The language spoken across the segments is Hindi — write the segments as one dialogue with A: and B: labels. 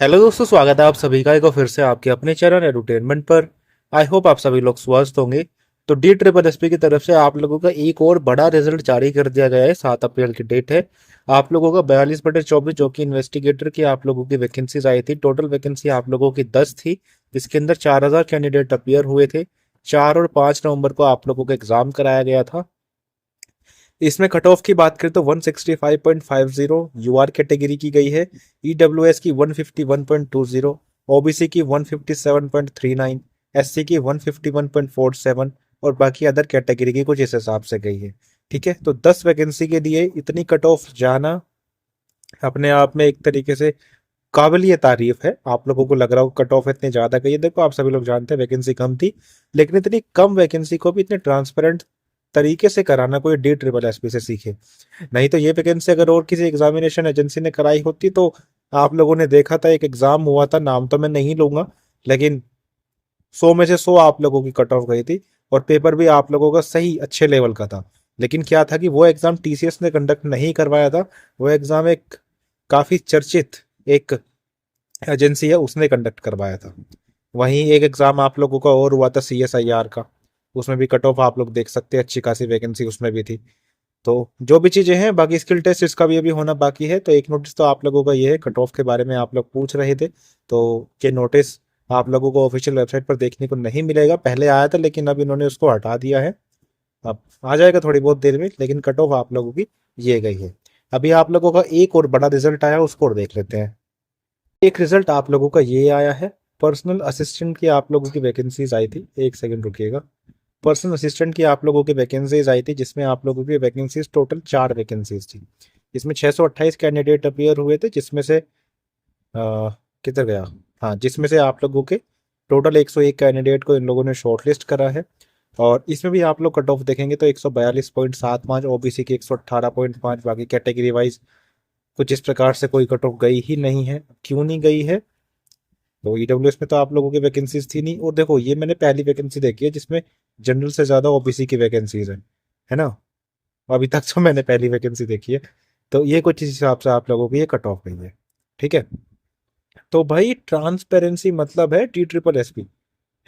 A: हेलो दोस्तों, स्वागत है आप सभी का एक बार फिर से आपके अपने चैनल एडुटेनमेंट पर। आई होप आप सभी लोग स्वस्थ होंगे। तो डी ट्रिपल एसपी की तरफ से आप लोगों का एक और बड़ा रिजल्ट जारी कर दिया गया है। 7 अप्रैल की डेट है। आप लोगों का 42/24 जो कि इन्वेस्टिगेटर की आप लोगों की वैकेंसीज आई थी। टोटल वैकेंसी आप लोगों की 10 थी, जिसके अंदर 4000 कैंडिडेट अपीयर हुए थे। 4 और 5 नवंबर को आप लोगों का एग्जाम कराया गया था। इसमें कट ऑफ की बात करें तो 165.50 यूआर कैटेगरी की गई है। ईडब्ल्यूएस की 151.20, ओबीसी की 157.39, एससी की 151.47 और बाकी अदर कैटेगरी की कुछ इस हिसाब से गई है। ठीक है, तो 10 वैकेंसी के लिए इतनी कट ऑफ जाना अपने आप में एक तरीके से काबिलिय तारीफ है। आप लोगों को लग रहा हो कट ऑफ इतनी ज्यादा गई है, देखो आप सभी लोग जानते हैं वैकेंसी कम थी, लेकिन इतनी कम वैकेंसी को भी इतने ट्रांसपेरेंट तरीके से कराना कोई डी ट्रिपल एसपी से सीखे। नहीं तो ये वैकेंसी अगर और किसी एग्जामिनेशन एजेंसी ने कराई होती तो आप लोगों ने देखा था, एक एग्जाम हुआ था, नाम तो मैं नहीं लूंगा, लेकिन 100 में से 100 आप लोगों की कट ऑफ गई थी। और पेपर भी आप लोगों का सही अच्छे लेवल का था। लेकिन क्या था कि वो एग्जाम टीसीएस ने कंडक्ट नहीं करवाया था। वो एग्जाम एक काफी चर्चित एक एजेंसी है, उसने कंडक्ट करवाया था। वहीं एक एग्जाम आप लोगों का और हुआ था सीएसआईआर का। उसमें भी कट ऑफ आप लोग देख सकते हैं, अच्छी खासी वैकेंसी उसमें भी थी। तो जो भी चीजें हैं, बाकी स्किल टेस्ट इसका भी अभी होना बाकी है। तो एक नोटिस तो आप लोगों का ये है, कट ऑफ के बारे में आप लोग पूछ रहे थे, तो ये नोटिस आप लोगों को ऑफिशियल वेबसाइट पर देखने को नहीं मिलेगा। पहले आया था लेकिन अब इन्होंने उसको हटा दिया है। अब आ जाएगा थोड़ी बहुत देर में, लेकिन कट ऑफ आप लोगों की ये गई है। अभी आप लोगों का एक और बड़ा रिजल्ट आया, उसको और देख लेते हैं। एक रिजल्ट आप लोगों का ये आया है। पर्सनल असिस्टेंट की आप लोगों की वैकेंसीज आई थी, एक सेकंड रुकिएगा। पर्सनल असिस्टेंट की आप लोगों की वैकेंसीज आई थी, जिसमें आप लोगों की वैकेंसीज टोटल 4 वैकेंसीज थी। इसमें 628 कैंडिडेट अपीयर हुए थे, जिसमें से किधर गया, हाँ, जिसमें से आप लोगों के टोटल 101 कैंडिडेट को इन लोगों ने शॉर्टलिस्ट करा है। और इसमें भी आप लोग कट ऑफ देखेंगे तो 142.75, ओबीसी की 118.5, बाकी कैटेगरी वाइज कुछ इस प्रकार से कोई कट ऑफ गई ही नहीं है। क्यों नहीं गई है? तो ईडब्ल्यूएस में तो आप लोगों की वैकेंसीज थी नहीं। और देखो, ये मैंने पहली वैकेंसी देखी है जिसमें जनरल से ज्यादा ओबीसी की वैकेंसीज है ना। अभी तक तो मैंने पहली वैकेंसी देखी है। तो ये कुछ इस हिसाब से आप लोगों की ये कट ऑफ गई है। ठीक है, तो भाई ट्रांसपेरेंसी मतलब है टी ट्रिपल एसपी,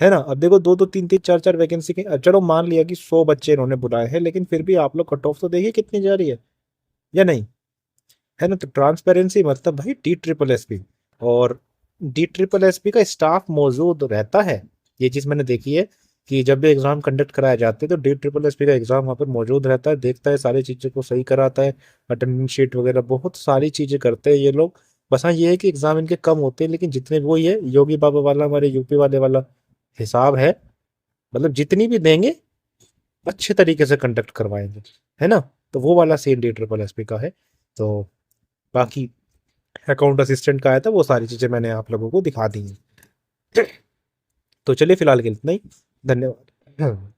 A: है ना। अब देखो, दो दो तीन तीन चार चार वैकेंसी के, चलो मान लिया कि 100 बच्चे इन्होंने बुलाए हैं, लेकिन फिर भी आप लोग कट ऑफ तो देखिए कितनी जा रही है, या नहीं, है ना। तो ट्रांसपेरेंसी मतलब भाई डी ट्रिपल एसपी। और डी ट्रिपल एसपी का स्टाफ मौजूद रहता है। ये चीज मैंने देखी है कि जब भी एग्जाम कंडक्ट कराए जाते हैं तो डी ट्रिपल एसपी का एग्जाम वहाँ पर मौजूद रहता है, देखता है, सारी चीजों को सही कराता है। अटेंडेंस शीट वगैरह बहुत सारी चीजें करते हैं ये लोग। बस हाँ, ये है कि एग्जाम इनके कम होते हैं, लेकिन जितने भी, वही है योगी बाबा वाला, हमारे यूपी वाले वाला हिसाब है। मतलब जितनी भी देंगे अच्छे तरीके से कंडक्ट करवाएंगे, है ना। तो वो वाला सीन डी ट्रिपल एसपी का है। तो बाकी अकाउंट असिस्टेंट का आया था, वो सारी चीजें मैंने आप लोगों को दिखा दी हैं। तो चलिए फिलहाल के लिए इतना ही। धन्यवाद।